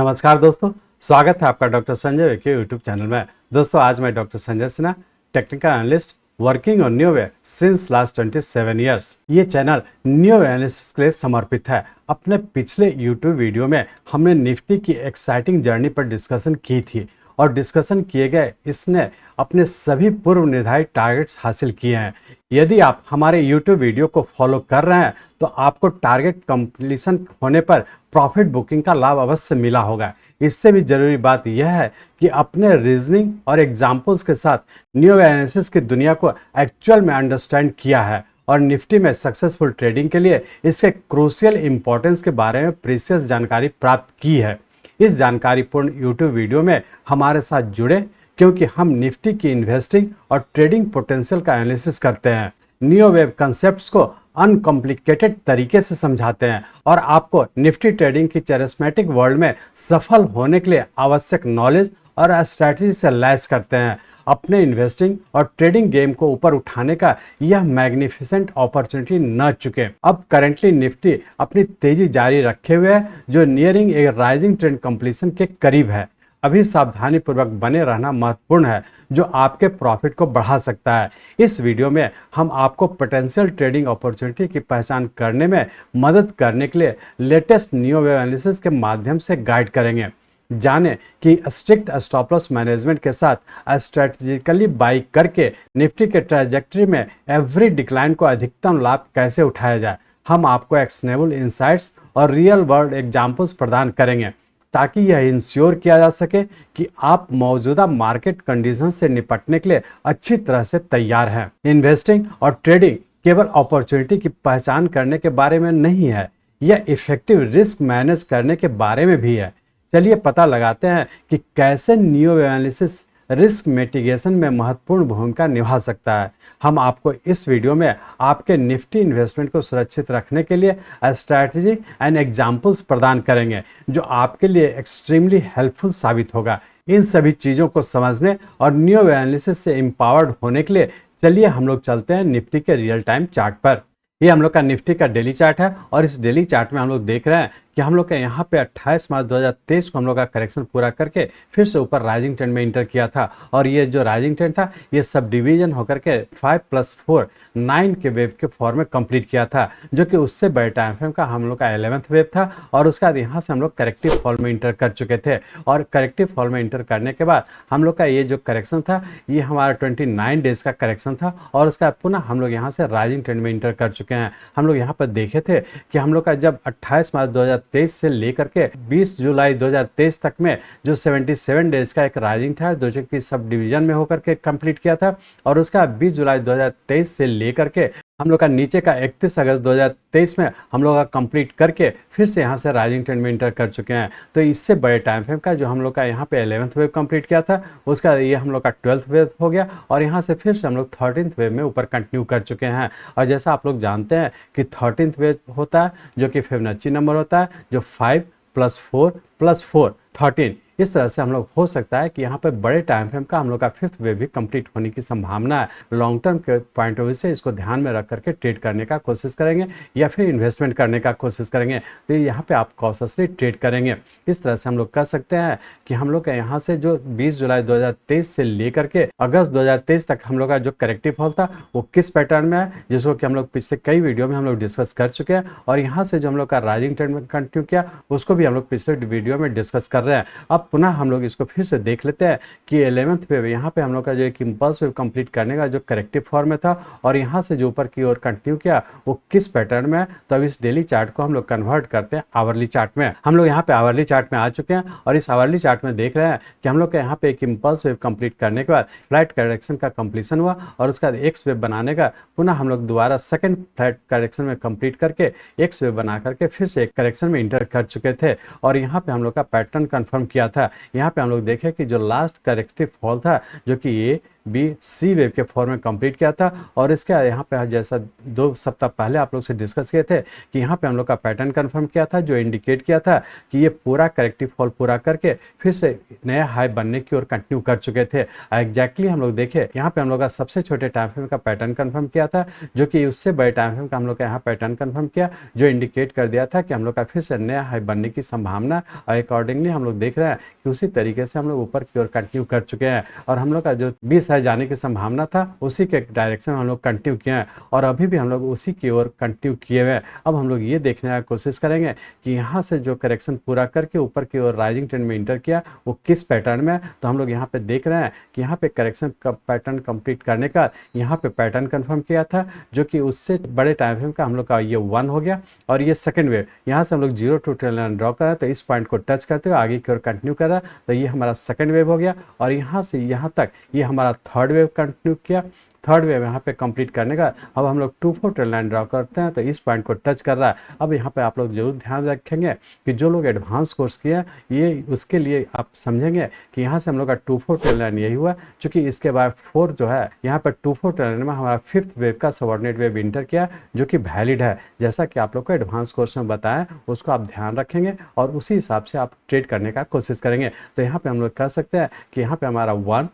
नमस्कार दोस्तों, स्वागत है आपका डॉक्टर संजय के यूट्यूब चैनल में। दोस्तों आज मैं doctor Sanjay Sinha, technical analyst working on new way since last 27 years. ये चैनल न्यू वे एनालिसिस के लिए समर्पित है। अपने पिछले यूट्यूब वीडियो में हमने निफ्टी की एक्साइटिंग जर्नी पर डिस्कशन की थी और डिस्कशन किए गए इसने अपने सभी पूर्व निर्धारित टारगेट्स हासिल किए हैं। यदि आप हमारे YouTube वीडियो को फॉलो कर रहे हैं तो आपको टारगेट कंप्लीशन होने पर प्रॉफिट बुकिंग का लाभ अवश्य मिला होगा। इससे भी जरूरी बात यह है कि अपने रीजनिंग और एग्जाम्पल्स के साथ न्यू एनालिसिस की दुनिया को एक्चुअल में अंडरस्टैंड किया है और निफ्टी में सक्सेसफुल ट्रेडिंग के लिए इसके क्रूशियल इंपॉर्टेंस के बारे में प्रीशियस जानकारी प्राप्त की है। इस जानकारीपूर्ण YouTube वीडियो में हमारे साथ जुड़े क्योंकि हम निफ्टी की इन्वेस्टिंग और ट्रेडिंग पोटेंशियल का एनालिसिस करते हैं, न्यू वेव कंसेप्ट्स को अनकॉम्प्लिकेटेड तरीके से समझाते हैं और आपको निफ्टी ट्रेडिंग की चैरिस्मेटिक वर्ल्ड में सफल होने के लिए आवश्यक नॉलेज और स्ट्रैटेजी से लैस करते हैं। अपने इन्वेस्टिंग और ट्रेडिंग गेम को ऊपर उठाने का यह मैग्निफिसेंट अपॉर्चुनिटी न चुके। अब करेंटली निफ्टी अपनी तेजी जारी रखे हुए है जो नियरिंग ए राइजिंग ट्रेंड कंप्लीशन के करीब है। अभी सावधानी पूर्वक बने रहना महत्वपूर्ण है जो आपके प्रॉफिट को बढ़ा सकता है। इस वीडियो में हम आपको पोटेंशियल ट्रेडिंग अपॉर्चुनिटी की पहचान करने में मदद करने के लिए लेटेस्ट न्यू वेव एनालिसिस के माध्यम से गाइड करेंगे। जाने कि स्ट्रिक्ट स्टॉप लॉस मैनेजमेंट के साथ स्ट्रेटेजिकली बाई करके निफ्टी के ट्रैजेक्टरी में एवरी डिक्लाइन को अधिकतम लाभ कैसे उठाया जाए। हम आपको एक्शनेबल इंसाइट्स और रियल वर्ल्ड एग्जांपल्स प्रदान करेंगे ताकि यह इंश्योर किया जा सके कि आप मौजूदा मार्केट कंडीशन से निपटने के लिए अच्छी तरह से तैयार हैं। इन्वेस्टिंग और ट्रेडिंग केवल अपॉर्चुनिटी की पहचान करने के बारे में नहीं है, यह इफेक्टिव रिस्क मैनेज करने के बारे में भी है। चलिए पता लगाते हैं कि कैसे न्यू एनालिसिस रिस्क मिटिगेशन में महत्वपूर्ण भूमिका निभा सकता है। हम आपको इस वीडियो में आपके निफ्टी इन्वेस्टमेंट को सुरक्षित रखने के लिए स्ट्रैटेजी एंड एग्जांपल्स प्रदान करेंगे जो आपके लिए एक्सट्रीमली हेल्पफुल साबित होगा। इन सभी चीज़ों को समझने और न्यू एनालिसिस से एम्पावर्ड होने के लिए चलिए हम लोग चलते हैं निफ्टी के रियल टाइम चार्ट पर। ये हम लोग का निफ्टी का डेली चार्ट है और इस डेली चार्ट में हम लोग देख रहे हैं कि हम लोग का यहाँ पे 28 मार्च 2023 को हम लोग का करेक्शन पूरा करके फिर से ऊपर राइजिंग ट्रेंड में इंटर किया था और ये जो राइजिंग ट्रेंड था ये सब डिवीजन होकर के 5+4 9 के वेव के फॉर्म में कंप्लीट किया था जो कि उससे बड़े टाइम फ्रेम का हम लोग का 11th वेव था और उसके बाद यहाँ से हम लोग करेक्टिव फॉल में इंटर कर चुके थे और करेक्टिव फॉल में इंटर करने के बाद हम लोग का ये जो करेक्शन था ये हमारा 29 डेज का करेक्शन था और उसका बाद पुनः हम लोग यहाँ से राइजिंग ट्रेंड में इंटर कर चुके हैं। हम लोग यहाँ पर देखे थे कि हम लोग का जब 28 मार्च 2023 से लेकर के 20 जुलाई 2023 तक में जो 77 डेज का एक राइजिंग था जो कि सब डिवीजन में होकर के कंप्लीट किया था और उसका 20 जुलाई 2023 से लेकर के हम लोग का नीचे का 31 अगस्त 2023 में हम लोग का कंप्लीट करके फिर से यहाँ से राइजिंग ट्रेंड में इंटर कर चुके हैं। तो इससे बड़े टाइम फ्रेम का जो हम लोग का यहाँ पे 11th वेव कंप्लीट किया था उसका ये हम लोग का 12th वेव हो गया और यहाँ से फिर से हम लोग 13th वेव में ऊपर कंटिन्यू कर चुके हैं। और जैसा आप लोग जानते हैं कि 13th वेव होता है जो कि फिबोनाची नंबर होता है जो 5+4+4 13। इस तरह से हम लोग हो सकता है कि यहाँ पे बड़े टाइम फ्रेम का हम लोग का 5th वेव भी कंप्लीट होने की संभावना है। लॉन्ग टर्म के पॉइंट ऑफ व्यू से इसको ध्यान में रख करके ट्रेड करने का कोशिश करेंगे या फिर इन्वेस्टमेंट करने का कोशिश करेंगे तो यहाँ पे आप कॉशियसली ट्रेड करेंगे। इस तरह से हम लोग कर सकते हैं कि हम लोग का यहाँ से जो 20 जुलाई 2023 से लेकर के अगस्त 2023 तक हम लोग का जो करेक्टिव फॉल था वो किस पैटर्न में है जिसको कि हम लोग पिछले कई वीडियो में हम लोग डिस्कस कर चुके हैं और यहाँ से जो हम लोग का राइजिंग ट्रेंड में कंटिन्यू किया उसको भी हम लोग पिछले वीडियो में डिस्कस कर रहे हैं। अब पुनः हम लोग इसको फिर से देख लेते हैं कि 11th वेव यहाँ पे हम लोग का जो एक इंपल्स वेव कंप्लीट करने का जो करेक्टिव फॉर्म में था और यहाँ से जो ऊपर की ओर कंटिन्यू किया वो किस पैटर्न में है। तो अब इस डेली चार्ट को हम लोग कन्वर्ट करते हैं आवरली चार्ट में। हम लोग यहाँ पे आवरली चार्ट में आ चुके हैं और इस आवरली चार्ट में देख रहे हैं कि हम लोग का यहाँ पे एक इंपल्स वेव कंप्लीट करने के बाद फ्लैट करेक्शन का कंप्लीशन हुआ और उसका एक्स वेव बनाने का पुनः हम लोग दोबारा सेकंड फ्लैट करेक्शन में कंप्लीट करके एक्स वेव बना करके फिर से एक करेक्शन में इंटर कर चुके थे और यहाँ पे हम लोग का पैटर्न कंफर्म किया था। यहाँ पे हम लोग देखें कि जो लास्ट करेक्टिव फॉल था जो कि ये बी सी वेव के फॉर्म में कंप्लीट किया था। और इसके यहाँ पे जैसा 2 सप्ताह पहले आप लोग से डिस्कस किए थे कि यहाँ पे हम लोग का पैटर्न कंफर्म किया था, जो इंडिकेट किया था कि ये पूरा करेक्टिव फॉल पूरा करके फिर से नया हाई बनने की ओर कंटिन्यू कर चुके थे। एग्जैक्टली हम लोग देखे यहाँ पे हम लोग का सबसे छोटे टाइम फ्रेम का पैटर्न कंफर्म किया था, जो कि उससे बड़े टाइम फ्रेम का हम लोग का यहाँ पैटर्न कंफर्म किया, जो इंडिकेट कर दिया था कि हम लोग का फिर से नया हाई बनने की संभावना। और अकॉर्डिंगली हम लोग देख रहे हैं कि उसी तरीके से हम लोग ऊपर की ओर कंटिन्यू कर चुके हैं और हम लोग का जो 20 हाई जाने की संभावना था उसी के डायरेक्शन में हम लोग कंटिन्यू किए हैं और अभी भी हम लोग उसी की ओर कंटिन्यू किए हुए हैं। अब हम लोग ये देखने की कोशिश करेंगे कि यहाँ से जो करेक्शन पूरा करके ऊपर की ओर राइजिंग ट्रेंड में इंटर किया वो किस पैटर्न में। तो हम लोग यहाँ पे देख रहे हैं कि यहाँ पे करेक्शन का पैटर्न कंप्लीट करने का यहाँ पे पैटर्न कंफर्म किया था, जो कि उससे बड़े टाइम फ्रेम का हम लोग का ये 1 हो गया। और ये सेकंड वेव यहाँ से हम लोग 0 टू ट्रेंड लाइन ड्रॉ करा तो इस पॉइंट को टच करते हुए आगे की ओर कंटिन्यू करा, तो ये हमारा सेकंड वेव हो गया। और यहाँ से यहाँ तक ये हमारा थर्ड वेव कंटिन्यू किया। थर्ड वेव यहाँ पे कंप्लीट करने का अब हम लोग 2-4 ट्रेंड लाइन ड्रॉ करते हैं तो इस पॉइंट को टच कर रहा है। अब यहाँ पे आप लोग जरूर ध्यान रखेंगे कि जो लोग एडवांस कोर्स किए हैं ये उसके लिए आप समझेंगे कि यहाँ से हम लोग का 2-4 ट्रेंड लाइन यही हुआ, क्योंकि इसके बाद 4 जो है यहाँ पर 2-4 ट्रेंड लाइन में हमारा 5th वेव का सबऑर्डिनेट वेव इंटर किया, जो कि वैलिड है। जैसा कि आप लोग को एडवांस कोर्स में बताएं उसको आप ध्यान रखेंगे और उसी हिसाब से आप ट्रेड करने का कोशिश करेंगे। तो यहाँ पे हम लोग कह सकते हैं कि यहाँ पे हमारा 1,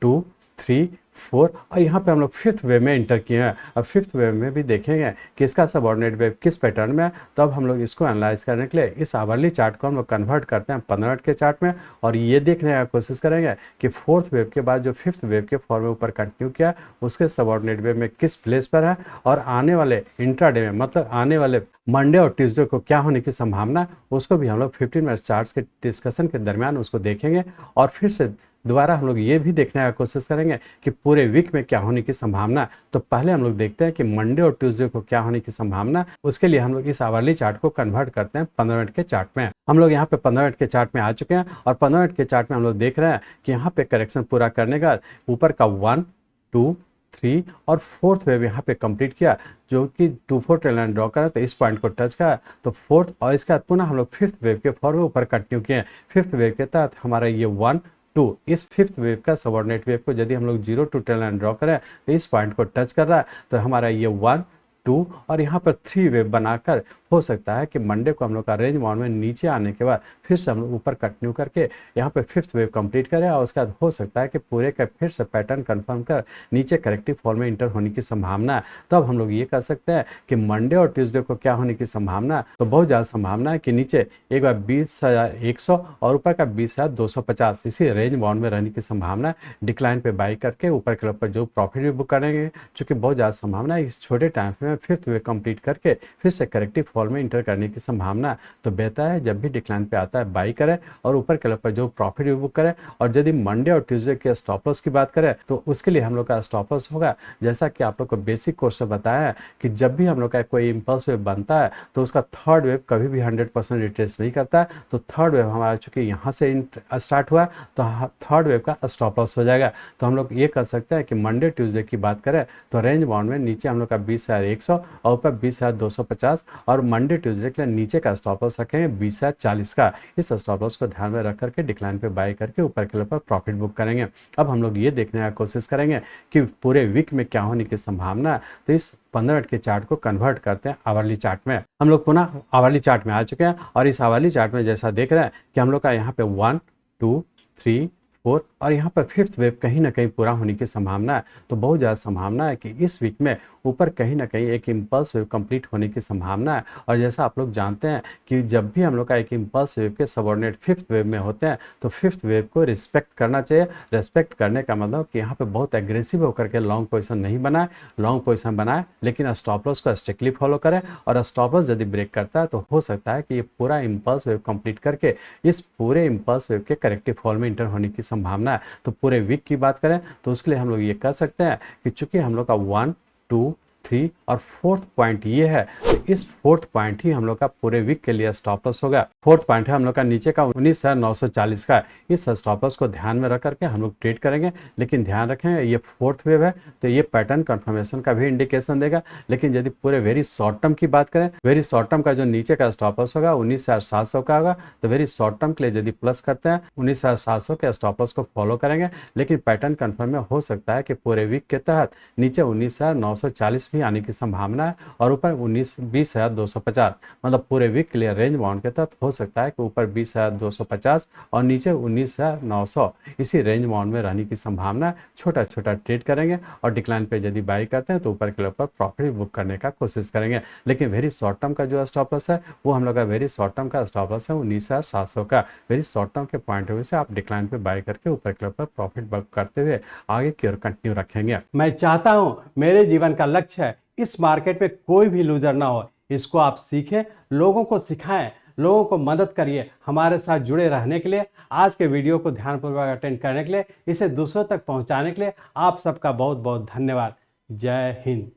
2, 3, 4 और यहाँ पे हम लोग 5th वेव में इंटर किए हैं। अब 5th वेव में भी देखेंगे कि इसका सबऑर्डिनेट वेव किस पैटर्न में है। तो अब हम लोग इसको एनालाइज करने के लिए इस आवरली चार्ट को हम लोग कन्वर्ट करते हैं 15 मिनट के चार्ट में और ये देखने की कोशिश करेंगे कि 4th वेव के बाद जो 5th वेव के फॉर्म में ऊपर कंटिन्यू किया उसके सबऑर्डिनेट वेव में किस प्लेस पर है और आने वाले इंट्राडे में मतलब आने वाले मंडे और ट्यूसडे को क्या होने की संभावना, उसको भी हम लोग 15 मिनट चार्ट्स के डिस्कशन के दरमियान उसको देखेंगे। और फिर से दोबारा हम लोग ये भी देखने की कोशिश करेंगे कि पूरे वीक में क्या होने की संभावना। तो पहले हम लोग देखते हैं कि मंडे और ट्यूसडे को क्या होने की संभावना। उसके लिए हम लोग इस आवरली चार्ट को कन्वर्ट करते हैं 15 मिनट के चार्ट में। हम लोग यहाँ पे 15 मिनट के चार्ट में आ चुके हैं और 15 मिनट के चार्ट में हम लोग देख रहे हैं कि यहाँ पे करेक्शन पूरा करने का ऊपर का 1, 2, 3 और 4th वेव यहाँ पे कंप्लीट किया, जो कि 2-4 ट्रेंड लाइन ड्रॉ करा तो इस पॉइंट को टच करा तो 4th और इसके बाद पुनः हम लोग 5th वेव के फॉर्म में ऊपर कंटिन्यू किए। 5th वेव के तहत हमारा ये 1, 2 इस 5th वेव का सबऑर्डिनेट वेव को यदि हम लोग 0 टू ट्रेंड लाइन ड्रॉ करें तो इस पॉइंट को टच कर रहा है, तो हमारा ये 1, 2 और यहाँ पर 3 वेव बनाकर हो सकता है कि मंडे को हम लोग का रेंज बाउंड में नीचे आने के बाद फिर से हम लोग ऊपर कंटिन्यू करके यहाँ पे 5th वेव कंप्लीट करें और उसके बाद हो सकता है कि पूरे का फिर से पैटर्न कंफर्म कर नीचे करेक्टिव फॉर्म में इंटर होने की संभावना है। तो अब हम लोग ये कह सकते हैं कि मंडे और ट्यूसडे को क्या होने की संभावना, तो बहुत ज़्यादा संभावना है कि नीचे एक बार 20,100 और ऊपर का 20,250 इसी रेंज बाउंड में रहने की संभावना। डिक्लाइन पे बाई करके ऊपर के ऊपर जो प्रॉफिट भी बुक करेंगे, चूँकि बहुत ज़्यादा संभावना है इस छोटे टाइम में 5th वेव कंप्लीट करके फिर से करेक्टिव फॉल में इंटर करने की संभावना। तो बेहतर है जब भी डिक्लाइन पे आता है बाई करें और ऊपर के ऊपर जो प्रॉफिट भी बुक करें। और यदि मंडे और ट्यूसडे के स्टॉप लॉस की बात करें तो उसके लिए हम लोग का स्टॉप लॉस होगा, जैसा कि आप लोग को बेसिक कोर्स में बताया है कि जब भी हम लोग का कोई इंपल्स वेव बनता है तो उसका थर्ड वेव कभी भी 100% रिट्रेस नहीं करता है। तो थर्ड वेव हमारा चूंकि यहाँ से स्टार्ट हुआ तो थर्ड वेव का स्टॉप लॉस हो जाएगा। तो हम लोग ये कर सकते हैं कि मंडे ट्यूसडे की बात करें तो रेंज बाउंड में नीचे हम लोग का 20,100 और ऊपर 20,250 और मंडे ट्यूसडे के लिए नीचे का स्टॉप लॉस रखेंगे 20,040 का। इस स्टॉप लॉस को ध्यान में रख करके डिक्लाइन पे बाय करके ऊपर के ऊपर प्रॉफिट बुक करेंगे। अब हम लोग ये देखने की कोशिश करेंगे कि पूरे वीक में क्या होने की संभावना। तो इस 15 मिनट के चार्ट को कन्वर्ट करते हैं आवरली चार्ट में। हम लोग पुनः आवरली चार्ट में आ चुके हैं और इस आवरली चार्ट में जैसा देख रहे हैं कि हम लोग का यहाँ पे 1, 2, 3, 4 और यहाँ पर 5th वेव कहीं ना कहीं पूरा होने की संभावना है। तो बहुत ज़्यादा संभावना है कि इस वीक में ऊपर कहीं ना कहीं एक इम्पल्स वेव कंप्लीट होने की संभावना है। और जैसा आप लोग जानते हैं कि जब भी हम लोग का एक इम्पल्स वेव के सबऑर्डिनेट 5th वेव में होते हैं तो 5th वेव को रिस्पेक्ट करना चाहिए। रिस्पेक्ट करने का मतलब कि यहाँ पे बहुत एग्रेसिव होकर के लॉन्ग पोजीशन नहीं बनाए, लॉन्ग पोजीशन बनाए लेकिन स्टॉप लॉस को स्ट्रिक्टली फॉलो करें। और स्टॉप लॉस यदि ब्रेक करता है तो हो सकता है कि ये पूरा इम्पल्स वेव कंप्लीट करके इस पूरे इम्पल्स वेव के करेक्टिव फॉल में इंटर होने की संभावना है। तो पूरे वीक की बात करें तो उसके लिए हम लोग ये कह सकते हैं कि चूंकि हम लोग का 1, 2, 3 और फोर्थ पॉइंट ये है, तो इस फोर्थ पॉइंट ही हम लोग का पूरे वीक के लिए स्टॉप लॉस होगा। फोर्थ पॉइंट है हम लोग का नीचे का 19,940 का। इस स्टॉप लॉस को ध्यान में रख करके हम लोग ट्रेड करेंगे, लेकिन ध्यान रखें ये फोर्थ वेव है तो ये पैटर्न कंफर्मेशन का भी इंडिकेशन देगा। लेकिन यदि पूरे वेरी शॉर्ट टर्म की बात करें, वेरी शॉर्ट टर्म का जो नीचे का स्टॉप लॉस होगा 19,700 का होगा, तो वेरी शॉर्ट टर्म के लिए यदि प्लस करते हैं 19,700 के स्टॉप लॉस को फॉलो करेंगे। लेकिन पैटर्न कंफर्म में हो सकता है कि पूरे वीक के तहत नीचे 19,940 भी आने की संभावना है और ऊपर 20,250, मतलब पूरे वीक के लिए रेंज बाउंड के तहत हो सकता है कि ऊपर 20,250 और नीचे 19,900 इसी रेंज बाउंड में रहने की संभावना है। छोटा छोटा ट्रेड करेंगे और डिक्लाइन पे यदि बाई करते हैं तो ऊपर के ऊपर प्रॉफिट बुक करने का कोशिश करेंगे। लेकिन वेरी शॉर्ट टर्म का जो स्टॉप लॉस है वो हम लोग का वेरी शॉर्ट टर्म का स्टॉप लॉस है 19,700 का। वेरी शॉर्ट टर्म के पॉइंट ऑफ व्यू से आप डिक्लाइन पे बाई करके ऊपर के ऊपर प्रॉफिट बुक करते हुए आगे की ओर कंटिन्यू रखेंगे। मैं चाहता हूं मेरे जीवन का लक्ष्य है इस मार्केट में कोई भी लूजर ना हो। इसको आप सीखें, लोगों को सिखाएं, लोगों को मदद करिए। हमारे साथ जुड़े रहने के लिए, आज के वीडियो को ध्यानपूर्वक अटेंड करने के लिए, इसे दूसरों तक पहुंचाने के लिए आप सबका बहुत बहुत धन्यवाद। जय हिंद।